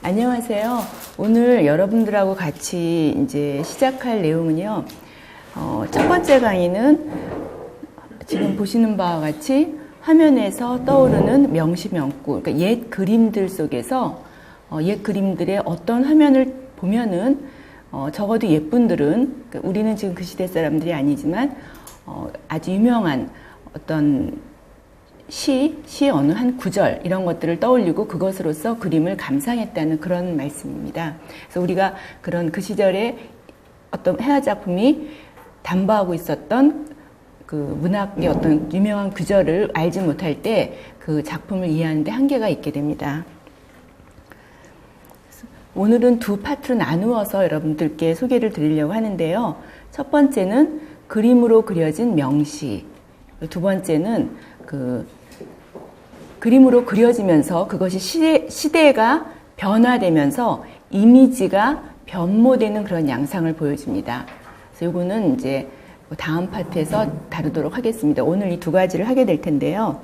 안녕하세요. 오늘 여러분들하고 같이 이제 시작할 내용은요. 첫 번째 강의는 지금 보시는 바와 같이 화면에서 떠오르는 명시명구, 그러니까 옛 그림들 속에서 옛 그림들의 어떤 화면을 보면은 적어도 옛분들은, 그러니까 우리는 지금 그 시대 사람들이 아니지만 아주 유명한 어떤 시 어느 한 구절 이런 것들을 떠올리고 그것으로서 그림을 감상했다는 그런 말씀입니다. 그래서 우리가 그런 그 시절에 어떤 해화 작품이 담보하고 있었던 그 문학의 어떤 유명한 구절을 알지 못할 때 그 작품을 이해하는 데 한계가 있게 됩니다. 오늘은 두 파트로 나누어서 여러분들께 소개를 드리려고 하는데요. 첫 번째는 그림으로 그려진 명시, 두 번째는 그림으로 그려지면서 그것이 시대가 변화되면서 이미지가 변모되는 그런 양상을 보여줍니다. 그래서 이거는 이제 다음 파트에서 다루도록 하겠습니다. 오늘 이 두 가지를 하게 될 텐데요.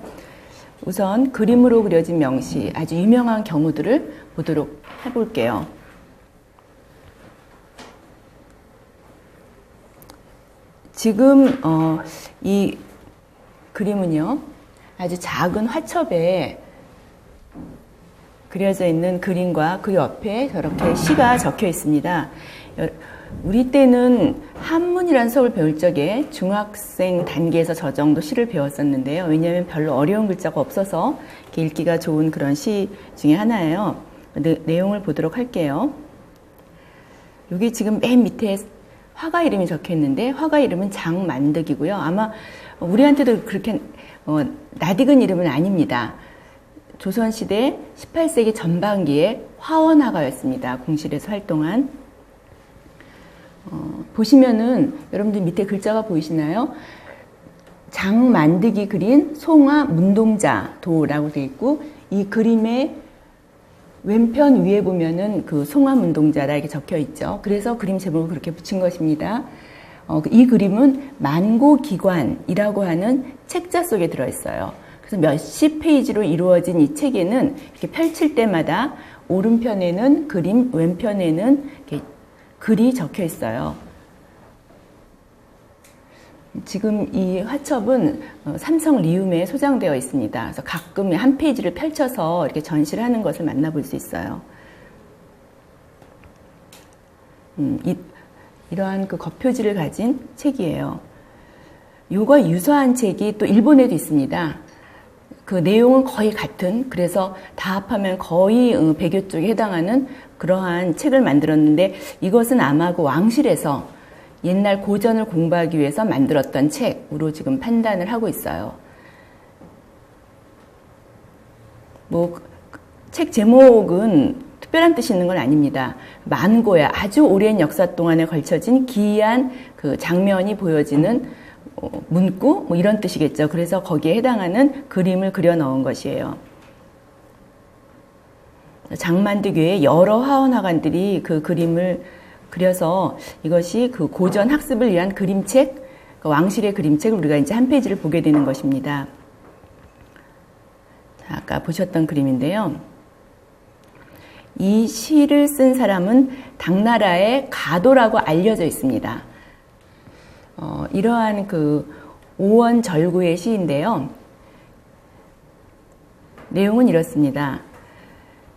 우선 그림으로 그려진 명시, 아주 유명한 경우들을 보도록 해볼게요. 지금 이 그림은요, 아주 작은 화첩에 그려져 있는 그림과 그 옆에 저렇게 시가 적혀 있습니다. 우리 때는 한문이라는 수업을 배울 적에 중학생 단계에서 저 정도 시를 배웠었는데요. 왜냐하면 별로 어려운 글자가 없어서 읽기가 좋은 그런 시 중에 하나예요. 내용을 보도록 할게요. 여기 지금 맨 밑에 화가 이름이 적혀 있는데 화가 이름은 장만득이고요. 아마 우리한테도 그렇게 낯익은 이름은 아닙니다. 조선시대 18세기 전반기에 화원화가였습니다. 공실에서 활동한. 보시면은 여러분들 밑에 글자가 보이시나요? 장만득이 그린 송화 문동자도라고 되어 있고, 이 그림의 왼편 위에 보면은 그 송화 문동자라 이렇게 적혀 있죠. 그래서 그림 제목을 그렇게 붙인 것입니다. 이 그림은 만고기관이라고 하는 책자 속에 들어있어요. 그래서 몇십 페이지로 이루어진 이 책에는 이렇게 펼칠 때마다 오른편에는 그림, 왼편에는 이렇게 글이 적혀 있어요. 지금 이 화첩은 삼성 리움에 소장되어 있습니다. 그래서 가끔 한 페이지를 펼쳐서 이렇게 전시를 하는 것을 만나볼 수 있어요. 이러한 그 겉표지를 가진 책이에요. 이거 유사한 책이 또 일본에도 있습니다. 그 내용은 거의 같은, 그래서 다 합하면 거의 100여 쪽에 해당하는 그러한 책을 만들었는데, 이것은 아마 그 왕실에서 옛날 고전을 공부하기 위해서 만들었던 책으로 지금 판단을 하고 있어요. 책 제목은 특별한 뜻이 있는 건 아닙니다. 만고야, 아주 오랜 역사 동안에 걸쳐진 기이한 그 장면이 보여지는 문구, 이런 뜻이겠죠. 그래서 거기에 해당하는 그림을 그려 넣은 것이에요. 장만득 외에 여러 화원화관들이 그 그림을 그려서 이것이 그 고전 학습을 위한 그림책, 그 왕실의 그림책을 우리가 이제 한 페이지를 보게 되는 것입니다. 자, 아까 보셨던 그림인데요. 이 시를 쓴 사람은 당나라의 가도라고 알려져 있습니다. 이러한 그 오원절구의 시인데요. 내용은 이렇습니다.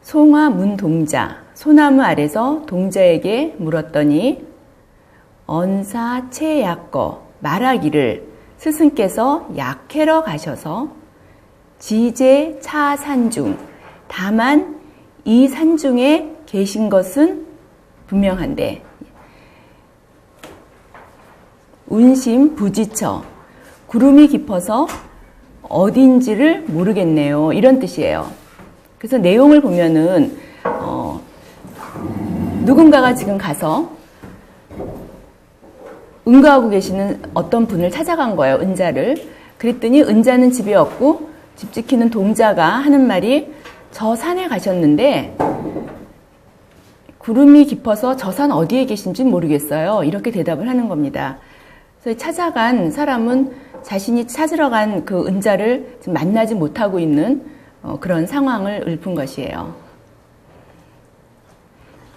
송화 문동자, 소나무 아래서 동자에게 물었더니 언사 채약거 말하기를 스승께서 약해러 가셔서 지제 차 산중, 다만 이 산중에 계신 것은 분명한데 운심 부지처, 구름이 깊어서 어딘지를 모르겠네요. 이런 뜻이에요. 그래서 내용을 보면은 누군가가 지금 가서 응가하고 계시는 어떤 분을 찾아간 거예요. 은자를. 그랬더니 은자는 집에 없고 집 지키는 동자가 하는 말이 저 산에 가셨는데 구름이 깊어서 저 산 어디에 계신지 모르겠어요. 이렇게 대답을 하는 겁니다. 그래서 찾아간 사람은 자신이 찾으러 간 그 은자를 지금 만나지 못하고 있는 그런 상황을 읊은 것이에요.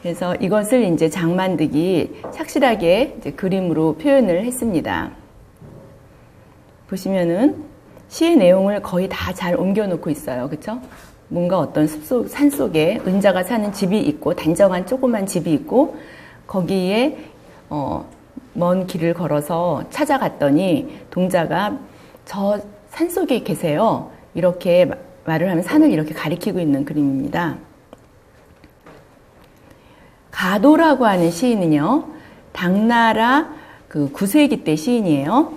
그래서 이것을 이제 장만득이 착실하게 이제 그림으로 표현을 했습니다. 보시면은 시의 내용을 거의 다 잘 옮겨놓고 있어요. 그렇죠? 뭔가 어떤 산 속에 은자가 사는 집이 있고 단정한 조그만 집이 있고 거기에 먼 길을 걸어서 찾아갔더니 동자가 저 산속에 계세요. 이렇게 말을 하면 산을 이렇게 가리키고 있는 그림입니다. 가도라고 하는 시인은요, 당나라 그 9세기 때 시인이에요.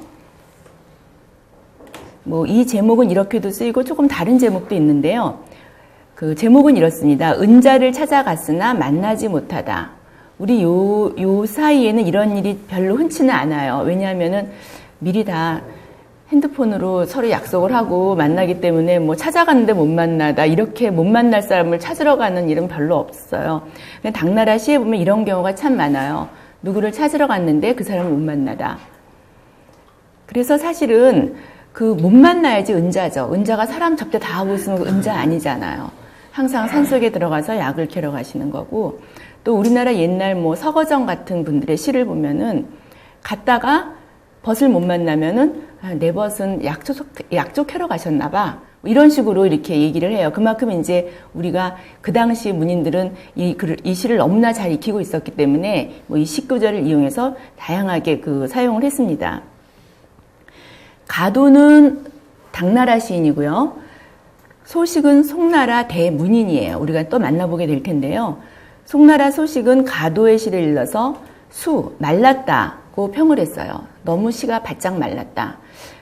뭐 이 제목은 이렇게도 쓰이고 조금 다른 제목도 있는데요. 그 제목은 이렇습니다. 은자를 찾아갔으나 만나지 못하다. 우리 요 사이에는 이런 일이 별로 흔치는 않아요. 왜냐하면은 미리 다 핸드폰으로 서로 약속을 하고 만나기 때문에 뭐 찾아갔는데 못 만나다. 이렇게 못 만날 사람을 찾으러 가는 일은 별로 없어요. 근데 당나라 시에 보면 이런 경우가 참 많아요. 누구를 찾으러 갔는데 그 사람을 못 만나다. 그래서 사실은 그 못 만나야지 은자죠. 은자가 사람 접대 다 하고 있으면 은자 아니잖아요. 항상 산속에 들어가서 약을 캐러 가시는 거고, 또 우리나라 옛날 뭐 서거정 같은 분들의 시를 보면은 갔다가 벗을 못 만나면은 내 벗은 약초 캐러 가셨나 봐. 이런 식으로 이렇게 얘기를 해요. 그만큼 이제 우리가 그 당시 문인들은 이 시를 너무나 잘 익히고 있었기 때문에 뭐 이 시구절을 이용해서 다양하게 사용을 했습니다. 가도는 당나라 시인이고요. 소식은 송나라 대문인이에요. 우리가 또 만나보게 될 텐데요. 송나라 소식은 가도의 시를 일러서 말랐다고 평을 했어요. 너무 시가 바짝 말랐다.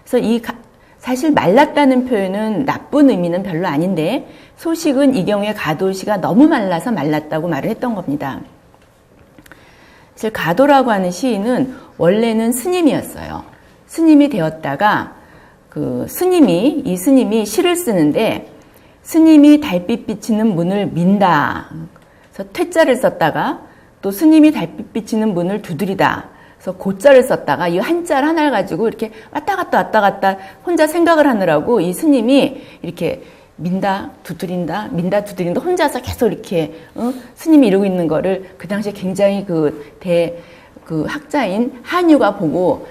그래서 사실 말랐다는 표현은 나쁜 의미는 별로 아닌데, 소식은 이 경우에 가도 시가 너무 말라서 말랐다고 말을 했던 겁니다. 사실 가도라고 하는 시인은 원래는 스님이었어요. 스님이 되었다가 이 스님이 시를 쓰는데, 스님이 달빛 비치는 문을 민다. 그래서 퇴자를 썼다가, 또 스님이 달빛 비치는 문을 두드리다. 그래서 고자를 썼다가 이 한자를 하나를 가지고 이렇게 왔다 갔다 혼자 생각을 하느라고 이 스님이 이렇게 민다 두드린다 혼자서 계속 이렇게 스님이 이러고 있는 거를 그 당시에 굉장히 학자인 한유가 보고,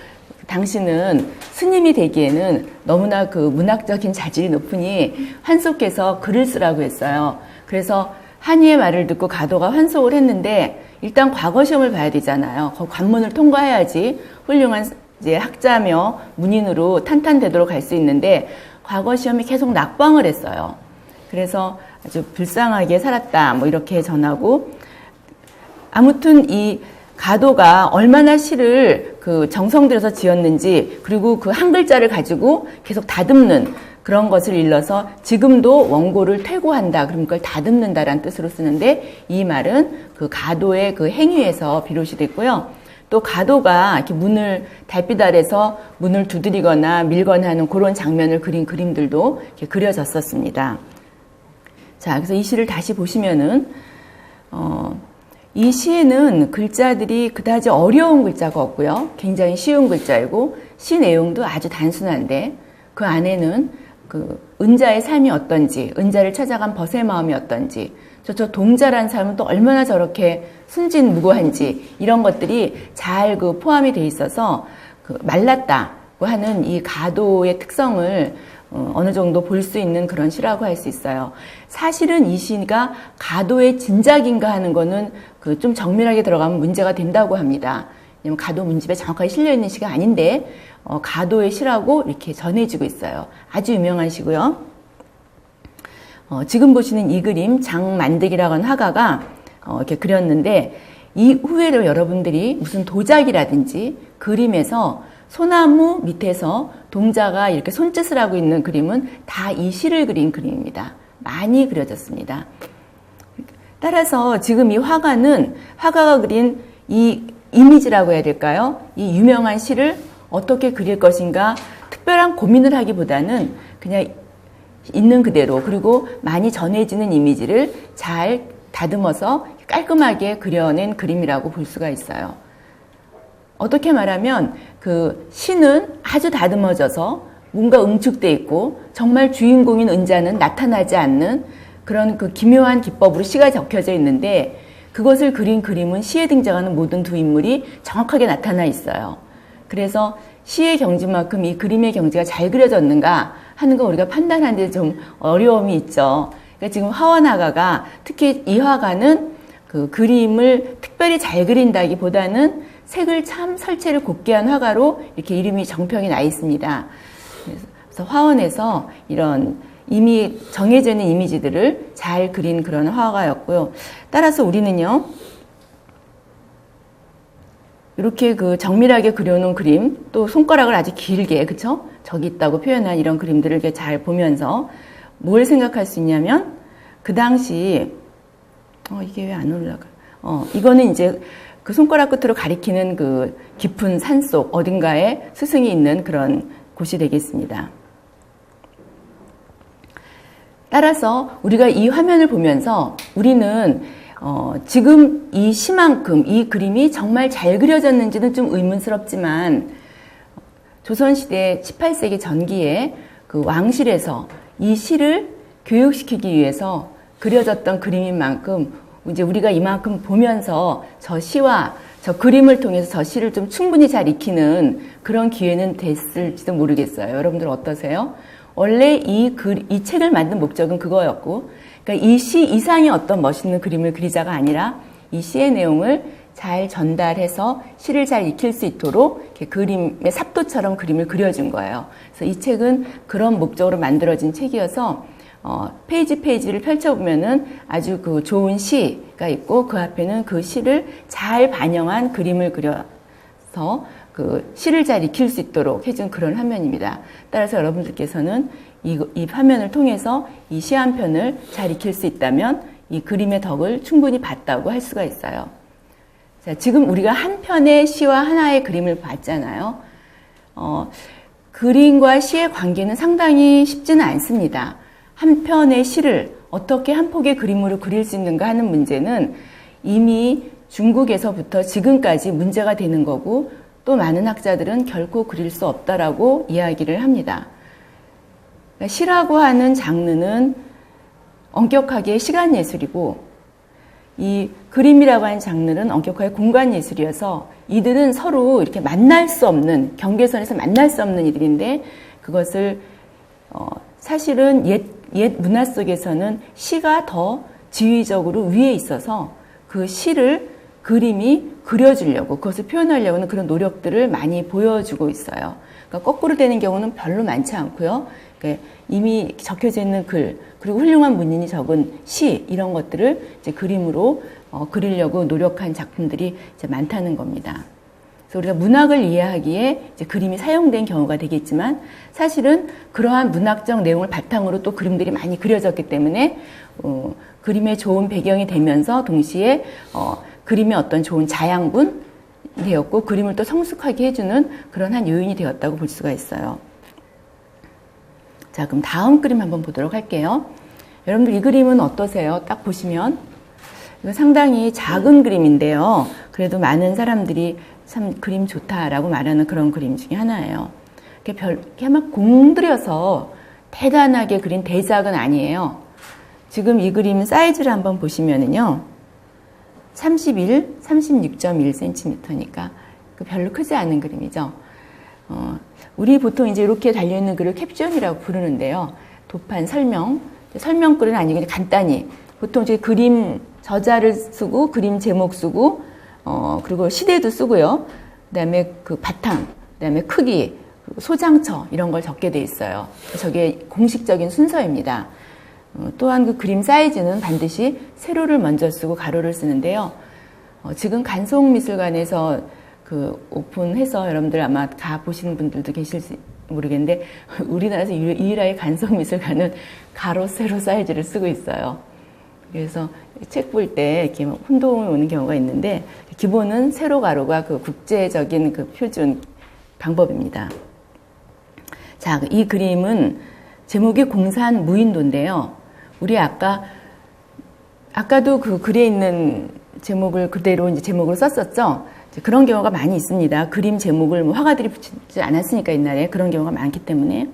당신은 스님이 되기에는 너무나 문학적인 자질이 높으니 환속해서 글을 쓰라고 했어요. 그래서 한유의 말을 듣고 가도가 환속을 했는데, 일단 과거 시험을 봐야 되잖아요. 관문을 통과해야지 훌륭한 이제 학자며 문인으로 탄탄되도록 갈 수 있는데, 과거 시험에 계속 낙방을 했어요. 그래서 아주 불쌍하게 살았다, 뭐 이렇게 전하고, 아무튼 이 가도가 얼마나 시를 정성 들여서 지었는지, 그리고 그 한 글자를 가지고 계속 다듬는 그런 것을 일러서 지금도 원고를 퇴고한다, 그럼 그걸 다듬는다라는 뜻으로 쓰는데, 이 말은 가도의 행위에서 비롯이 됐고요. 또 가도가 이렇게 달빛 아래서 문을 두드리거나 밀거나 하는 그런 장면을 그린 그림들도 이렇게 그려졌었습니다. 자, 그래서 이 시를 다시 보시면은, 이 시에는 글자들이 그다지 어려운 글자가 없고요. 굉장히 쉬운 글자이고, 시 내용도 아주 단순한데, 그 안에는 은자의 삶이 어떤지, 은자를 찾아간 벗의 마음이 어떤지, 저 동자라는 사람은 또 얼마나 저렇게 순진무구한지, 이런 것들이 잘 포함이 돼 있어서 말랐다고 하는 이 가도의 특성을 어느 정도 볼 수 있는 그런 시라고 할 수 있어요. 사실은 이 시가 가도의 진작인가 하는 거는 좀 정밀하게 들어가면 문제가 된다고 합니다. 왜냐면 가도 문집에 정확하게 실려있는 시가 아닌데, 가도의 시라고 이렇게 전해지고 있어요. 아주 유명한 시고요. 지금 보시는 이 그림, 장만득이라고 하는 화가가 이렇게 그렸는데, 이 후에도 여러분들이 무슨 도자기라든지 그림에서 소나무 밑에서 동자가 이렇게 손짓을 하고 있는 그림은 다 이 시를 그린 그림입니다. 많이 그려졌습니다. 따라서 지금 이 화가가 그린 이 이미지라고 해야 될까요? 이 유명한 시를 어떻게 그릴 것인가 특별한 고민을 하기보다는 그냥 있는 그대로, 그리고 많이 전해지는 이미지를 잘 다듬어서 깔끔하게 그려낸 그림이라고 볼 수가 있어요. 어떻게 말하면 시는 아주 다듬어져서 뭔가 응축돼 있고, 정말 주인공인 은자는 나타나지 않는 그런 기묘한 기법으로 시가 적혀져 있는데, 그것을 그린 그림은 시에 등장하는 모든 두 인물이 정확하게 나타나 있어요. 그래서 시의 경지만큼 이 그림의 경지가 잘 그려졌는가 하는 거 우리가 판단하는 데 좀 어려움이 있죠. 그러니까 지금 화원화가가 특히 이 화가는 그 그림을 특별히 잘 그린다기보다는 색을 참 설치를 곱게 한 화가로 이렇게 이름이 정평이 나 있습니다. 그래서 화원에서 이런 이미 정해져 있는 이미지들을 잘 그린 그런 화가였고요. 따라서 우리는요, 이렇게 그 정밀하게 그려놓은 그림, 또 손가락을 아주 길게, 그쵸? 저기 있다고 표현한 이런 그림들을 이렇게 잘 보면서 뭘 생각할 수 있냐면, 그 당시, 이게 왜 안 올라가? 이거는 이제 그 손가락 끝으로 가리키는 그 깊은 산속 어딘가에 스승이 있는 그런 곳이 되겠습니다. 따라서 우리가 이 화면을 보면서 우리는 지금 이 시만큼 이 그림이 정말 잘 그려졌는지는 좀 의문스럽지만 조선시대 18세기 전기에 그 왕실에서 이 시를 교육시키기 위해서 그려졌던 그림인 만큼 이제 우리가 이만큼 보면서 저 시와 저 그림을 통해서 저 시를 좀 충분히 잘 익히는 그런 기회는 됐을지도 모르겠어요. 여러분들 어떠세요? 원래 이 책을 만든 목적은 그거였고, 그러니까 이 시 이상의 어떤 멋있는 그림을 그리자가 아니라 이 시의 내용을 잘 전달해서 시를 잘 익힐 수 있도록 이렇게 그림의 삽도처럼 그림을 그려준 거예요. 그래서 이 책은 그런 목적으로 만들어진 책이어서 페이지를 펼쳐보면은 아주 그 좋은 시가 있고 그 앞에는 그 시를 잘 반영한 그림을 그려서 그 시를 잘 익힐 수 있도록 해준 그런 화면입니다. 따라서 여러분들께서는 이 화면을 통해서 이 시 한 편을 잘 익힐 수 있다면 이 그림의 덕을 충분히 봤다고 할 수가 있어요. 자, 지금 우리가 한 편의 시와 하나의 그림을 봤잖아요. 그림과 시의 관계는 상당히 쉽지는 않습니다. 한 편의 시를 어떻게 한 폭의 그림으로 그릴 수 있는가 하는 문제는 이미 중국에서부터 지금까지 문제가 되는 거고 또 많은 학자들은 결코 그릴 수 없다라고 이야기를 합니다. 그러니까 시라고 하는 장르는 엄격하게 시간 예술이고 이 그림이라고 하는 장르는 엄격하게 공간 예술이어서 이들은 서로 이렇게 만날 수 없는 경계선에서 만날 수 없는 이들인데 그것을 사실은 옛 문화 속에서는 시가 더 지위적으로 위에 있어서 그 시를 그림이 그려주려고 그것을 표현하려고 하는 그런 노력들을 많이 보여주고 있어요. 그러니까 거꾸로 되는 경우는 별로 많지 않고요. 그러니까 이미 적혀져 있는 글 그리고 훌륭한 문인이 적은 시 이런 것들을 이제 그림으로 그리려고 노력한 작품들이 이제 많다는 겁니다. 그래서 우리가 문학을 이해하기에 이제 그림이 사용된 경우가 되겠지만 사실은 그러한 문학적 내용을 바탕으로 또 그림들이 많이 그려졌기 때문에 그림의 좋은 배경이 되면서 동시에 그림의 어떤 좋은 자양분이 되었고 그림을 또 성숙하게 해주는 그런 한 요인이 되었다고 볼 수가 있어요. 자, 그럼 다음 그림 한번 보도록 할게요. 여러분들 이 그림은 어떠세요? 딱 보시면 이거 상당히 작은 그림인데요. 그래도 많은 사람들이 참 그림 좋다라고 말하는 그런 그림 중에 하나예요. 이렇게 막 공들여서 대단하게 그린 대작은 아니에요. 지금 이 그림 사이즈를 한번 보시면은요. 36.1cm니까 별로 크지 않은 그림이죠. 우리 보통 이제 이렇게 달려있는 글을 캡션이라고 부르는데요. 도판 설명글은 아니고 간단히 보통 이제 그림 저자를 쓰고 그림 제목 쓰고 그리고 시대도 쓰고요. 그다음에 그 바탕, 그다음에 크기, 소장처 이런 걸 적게 돼 있어요. 저게 공식적인 순서입니다. 또한 그 그림 사이즈는 반드시 세로를 먼저 쓰고 가로를 쓰는데요. 지금 간송미술관에서 그 오픈해서 여러분들 아마 가 보시는 분들도 계실지 모르겠는데 우리나라에서 유일하게 간송미술관은 가로, 세로 사이즈를 쓰고 있어요. 그래서 책 볼 때 이렇게 혼동이 오는 경우가 있는데 기본은 세로 가로가 그 국제적인 그 표준 방법입니다. 자, 이 그림은 제목이 공산 무인도인데요. 우리 아까도 그 글에 있는 제목을 그대로 이제 제목으로 썼었죠. 그런 경우가 많이 있습니다. 그림 제목을 뭐 화가들이 붙이지 않았으니까 옛날에 그런 경우가 많기 때문에.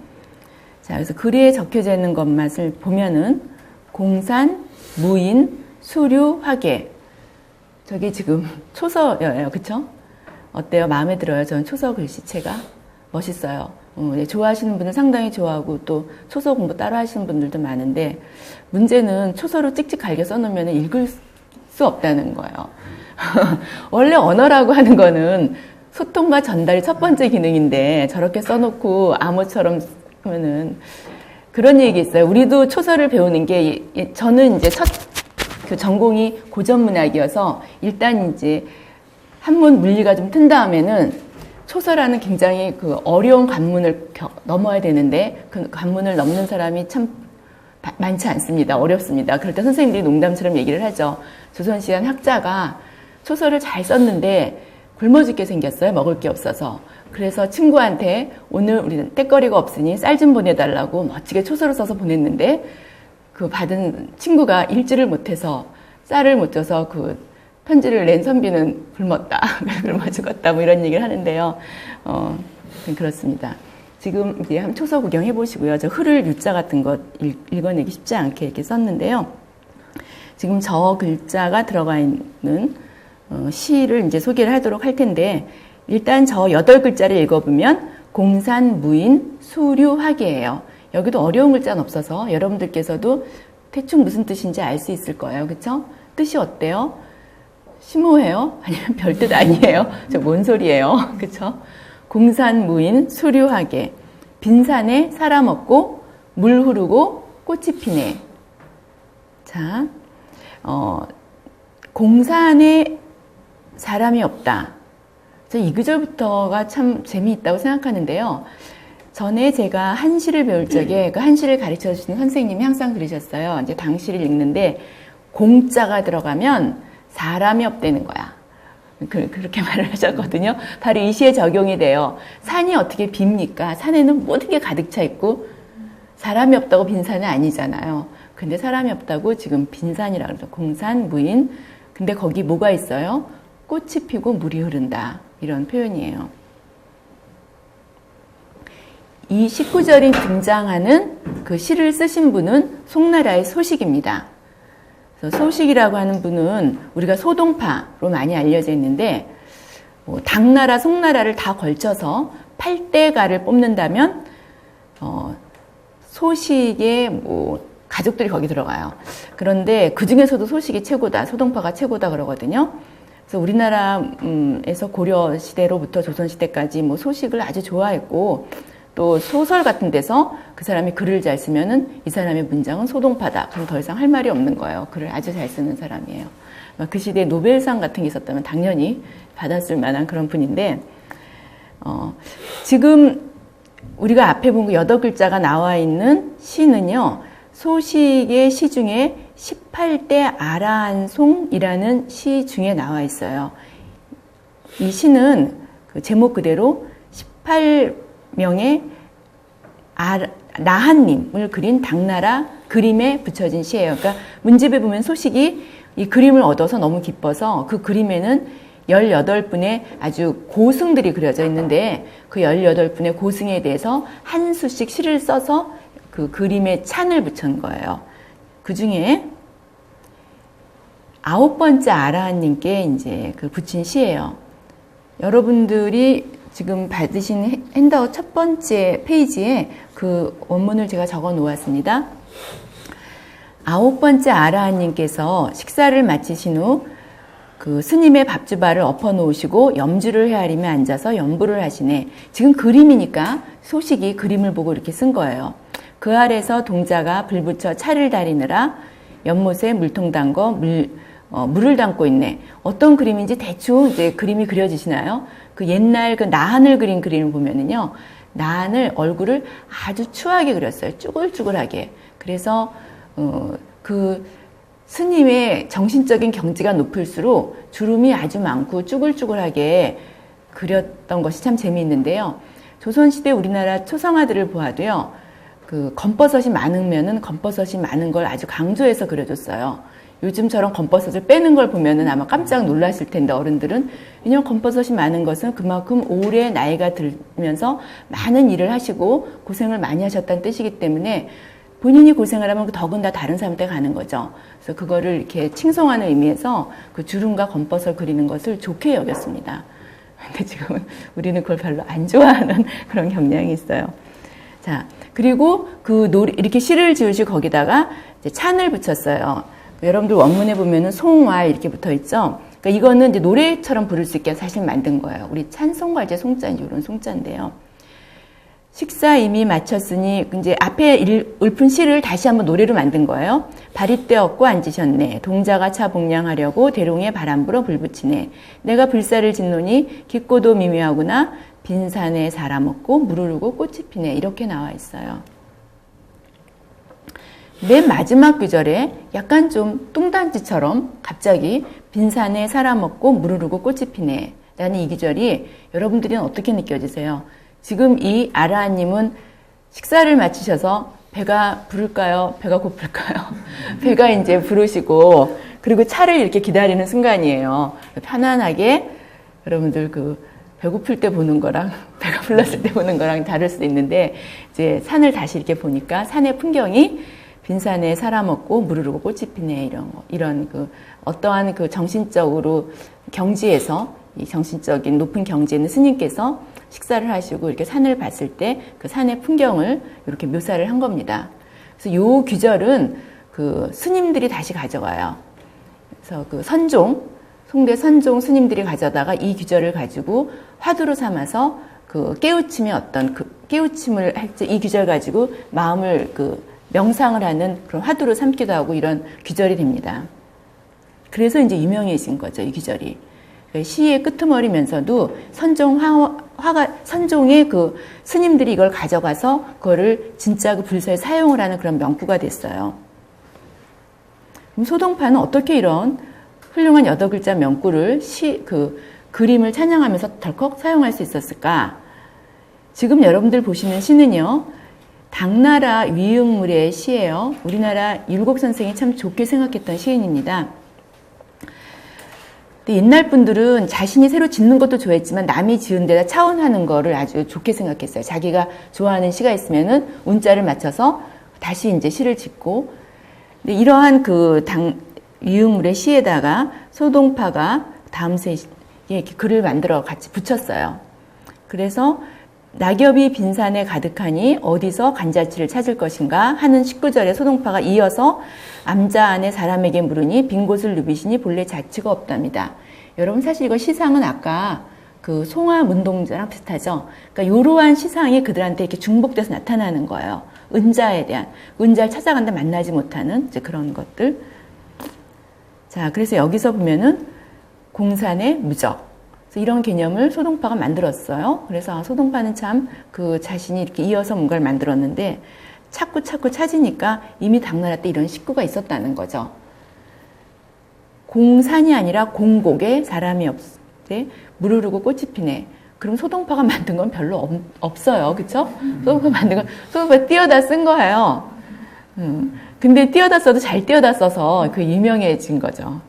자, 그래서 글에 적혀져 있는 것만을 보면은 공산, 무인, 수류, 화계. 저게 지금 초서예요. 그쵸? 어때요? 마음에 들어요? 저는 초서 글씨체가 멋있어요. 좋아하시는 분은 상당히 좋아하고 또 초서 공부 따로 하시는 분들도 많은데 문제는 초서로 찍찍 갈겨 써놓으면 읽을 수 없다는 거예요. 원래 언어라고 하는 거는 소통과 전달이 첫 번째 기능인데 저렇게 써놓고 암호처럼 하면은 그런 얘기 있어요. 우리도 초서를 배우는 게 저는 이제 그 전공이 고전문학이어서 일단 이제 한문 물리가 좀 튼 다음에는 초서라는 굉장히 그 어려운 관문을 넘어야 되는데 그 관문을 넘는 사람이 참 많지 않습니다. 어렵습니다. 그럴 때 선생님들이 농담처럼 얘기를 하죠. 조선시대 학자가 초서를 잘 썼는데 굶어 죽게 생겼어요. 먹을 게 없어서. 그래서 친구한테 오늘 우리는 떼거리가 없으니 쌀 좀 보내달라고 멋지게 초서를 써서 보냈는데 그 받은 친구가 읽지를 못해서 쌀을 못 줘서 그 편지를 낸 선비는 굶었다. 굶어 죽었다. 뭐 이런 얘기를 하는데요. 그렇습니다. 지금 이제 한번 초서 구경해 보시고요. 저 흐를 유자 같은 것 읽어내기 쉽지 않게 이렇게 썼는데요. 지금 저 글자가 들어가 있는 시를 이제 소개를 하도록 할 텐데 일단 저 8글자를 읽어보면 공산무인 수류하게예요. 여기도 어려운 글자는 없어서 여러분들께서도 대충 무슨 뜻인지 알 수 있을 거예요. 그쵸? 뜻이 어때요? 심오해요? 아니면 별뜻 아니에요? 저 뭔 소리예요? 그쵸? 공산무인 수류하게 빈산에 사람 없고 물 흐르고 꽃이 피네. 자, 공산에 사람이 없다. 저 이 구절부터가 참 재미있다고 생각하는데요. 전에 제가 한시를 배울 적에 그 한시를 가르쳐 주시는 선생님이 항상 그러셨어요. 이제 당시를 읽는데 공자가 들어가면 사람이 없다는 거야. 그렇게 말을 하셨거든요. 바로 이 시에 적용이 돼요. 산이 어떻게 빕니까? 산에는 모든 게 가득 차 있고 사람이 없다고 빈 산은 아니잖아요. 근데 사람이 없다고 지금 빈산이라고 그러죠. 공산무인. 근데 거기 뭐가 있어요? 꽃이 피고 물이 흐른다. 이런 표현이에요. 이 19절이 등장하는 그 시를 쓰신 분은 송나라의 소식입니다. 그래서 소식이라고 하는 분은 우리가 소동파로 많이 알려져 있는데 당나라, 송나라를 다 걸쳐서 8대가를 뽑는다면 소식의 가족들이 거기 들어가요. 그런데 그 중에서도 소식이 최고다, 소동파가 최고다 그러거든요. 그래서 우리나라에서 고려 시대로부터 조선 시대까지 소식을 아주 좋아했고 또 소설 같은 데서 그 사람이 글을 잘 쓰면은 이 사람의 문장은 소동파다. 그럼 더 이상 할 말이 없는 거예요. 글을 아주 잘 쓰는 사람이에요. 그 시대에 노벨상 같은 게 있었다면 당연히 받았을 만한 그런 분인데 지금 우리가 앞에 본 그 8글자가 나와 있는 시는요. 소식의 시 중에 18대 아라한송이라는 시 중에 나와 있어요. 이 시는 그 제목 그대로 18명의 나한님을 그린 당나라 그림에 붙여진 시예요. 그러니까 문집에 보면 소식이 이 그림을 얻어서 너무 기뻐서 그 그림에는 18분의 아주 고승들이 그려져 있는데 그 18분의 고승에 대해서 한 수씩 시를 써서 그 그림에 찬을 붙인 거예요. 그 중에 9번째 아라한님께 이제 그 붙인 시예요. 여러분들이 지금 받으신 핸드아웃 첫 번째 페이지에 그 원문을 제가 적어 놓았습니다. 9번째 아라한님께서 식사를 마치신 후 그 스님의 밥주바를 엎어 놓으시고 염주를 헤아리며 앉아서 연부를 하시네. 지금 그림이니까 소식이 그림을 보고 이렇게 쓴 거예요. 그 아래서 동자가 불 붙여 차를 다리느라 연못에 물통 담궈 물을 담고 있네. 어떤 그림인지 대충 이제 그림이 그려지시나요? 그 옛날 그 나한을 그린 그림을 보면은요, 나한을 얼굴을 아주 추하게 그렸어요. 쭈글쭈글하게. 그래서 그 스님의 정신적인 경지가 높을수록 주름이 아주 많고 쭈글쭈글하게 그렸던 것이 참 재미있는데요. 조선시대 우리나라 초성화들을 보아도요, 그 검버섯이 많으면은 검버섯이 많은 걸 아주 강조해서 그려줬어요. 요즘처럼 검버섯을 빼는 걸 보면은 아마 깜짝 놀라실 텐데 어른들은, 왜냐면 검버섯이 많은 것은 그만큼 오래 나이가 들면서 많은 일을 하시고 고생을 많이 하셨다는 뜻이기 때문에 본인이 고생을 하면 덕은 다 다른 사람한테 가는 거죠. 그래서 그거를 이렇게 칭송하는 의미에서 그 주름과 검버섯을 그리는 것을 좋게 여겼습니다. 근데 지금은 우리는 그걸 별로 안 좋아하는 그런 경향이 있어요. 자, 그리고 그 이렇게 시를 지으시고 거기다가 이제 찬을 붙였어요. 여러분들 원문에 보면은 송왈 이렇게 붙어 있죠. 그러니까 이거는 이제 노래처럼 부를 수 있게 사실 만든 거예요. 우리 찬송가제 송자인지 이런 송자인데요. 식사 이미 마쳤으니 이제 앞에 읊은 시를 다시 한번 노래로 만든 거예요. 발이 떼었고 앉으셨네. 동자가 차 복량하려고 대롱에 바람 불어 불 붙이네. 내가 불사를 짓노니 깊고도 미묘하구나. 빈산에 사람 없고 물 흐르고 꽃이 피네. 이렇게 나와 있어요. 맨 마지막 구절에 약간 좀 뚱딴지처럼 갑자기 빈산에 사람 없고 물 흐르고 꽃이 피네 라는 이 구절이 여러분들은 어떻게 느껴지세요? 지금 이 아라님은 식사를 마치셔서 배가 부를까요? 배가 고플까요? 배가 이제 부르시고 그리고 차를 이렇게 기다리는 순간이에요. 편안하게 여러분들 그 배고플 때 보는 거랑 배가 불렀을 때 보는 거랑 다를 수도 있는데 이제 산을 다시 이렇게 보니까 산의 풍경이 빈산에 사람 없고 물 흐르고 꽃이 피네 이런 그 어떠한 그 정신적으로 경지에서 이 정신적인 높은 경지에 있는 스님께서 식사를 하시고 이렇게 산을 봤을 때 그 산의 풍경을 이렇게 묘사를 한 겁니다. 그래서 요 귀절은 그 스님들이 다시 가져가요. 그래서 그 송대 선종 스님들이 가져다가 이 귀절을 가지고 화두로 삼아서 그 깨우침의 어떤 그 깨우침을 할 때 이 귀절 가지고 마음을 그 명상을 하는 그런 화두로 삼기도 하고 이런 귀절이 됩니다. 그래서 이제 유명해진 거죠, 이 귀절이. 시의 끄트머리면서도 선종의 그 스님들이 이걸 가져가서 그거를 진짜 그 불사에 사용을 하는 그런 명구가 됐어요. 그럼 소동파는 어떻게 이런 훌륭한 8글자 명구를 그림을 찬양하면서 덜컥 사용할 수 있었을까? 지금 여러분들 보시는 시는요, 당나라 위흥물의 시예요. 우리나라 율곡 선생이 참 좋게 생각했던 시인입니다. 근데 옛날 분들은 자신이 새로 짓는 것도 좋아했지만 남이 지은 데다 차원하는 거를 아주 좋게 생각했어요. 자기가 좋아하는 시가 있으면은 운자를 맞춰서 다시 이제 시를 짓고. 근데 이러한 그 위흥물의 시에다가 소동파가 다음 세에 이렇게 글을 만들어 같이 붙였어요. 그래서 낙엽이 빈산에 가득하니 어디서 간자치를 찾을 것인가 하는 19절에 소동파가 이어서 암자 안에 사람에게 물으니 빈 곳을 누비시니 본래 자치가 없답니다. 여러분 사실 이거 시상은 아까 그 송화 문동자랑 비슷하죠. 그러니까 이러한 시상이 그들한테 이렇게 중복돼서 나타나는 거예요. 은자에 대한 은자를 찾아간다 만나지 못하는 이제 그런 것들. 자, 그래서 여기서 보면은 공산의 무적. 이런 개념을 소동파가 만들었어요. 그래서 소동파는 참 그 자신이 이렇게 이어서 뭔가를 만들었는데 자꾸 찾으니까 이미 당나라 때 이런 식구가 있었다는 거죠. 공산이 아니라 공곡에 사람이 없을 때 물 흐르고 꽃이 피네. 그럼 소동파가 만든 건 별로 없어요. 그쵸? 소동파 만든 건 소동파 띄어다 쓴 거예요. 근데 띄어다 써도 잘 띄어다 써서 그 유명해진 거죠.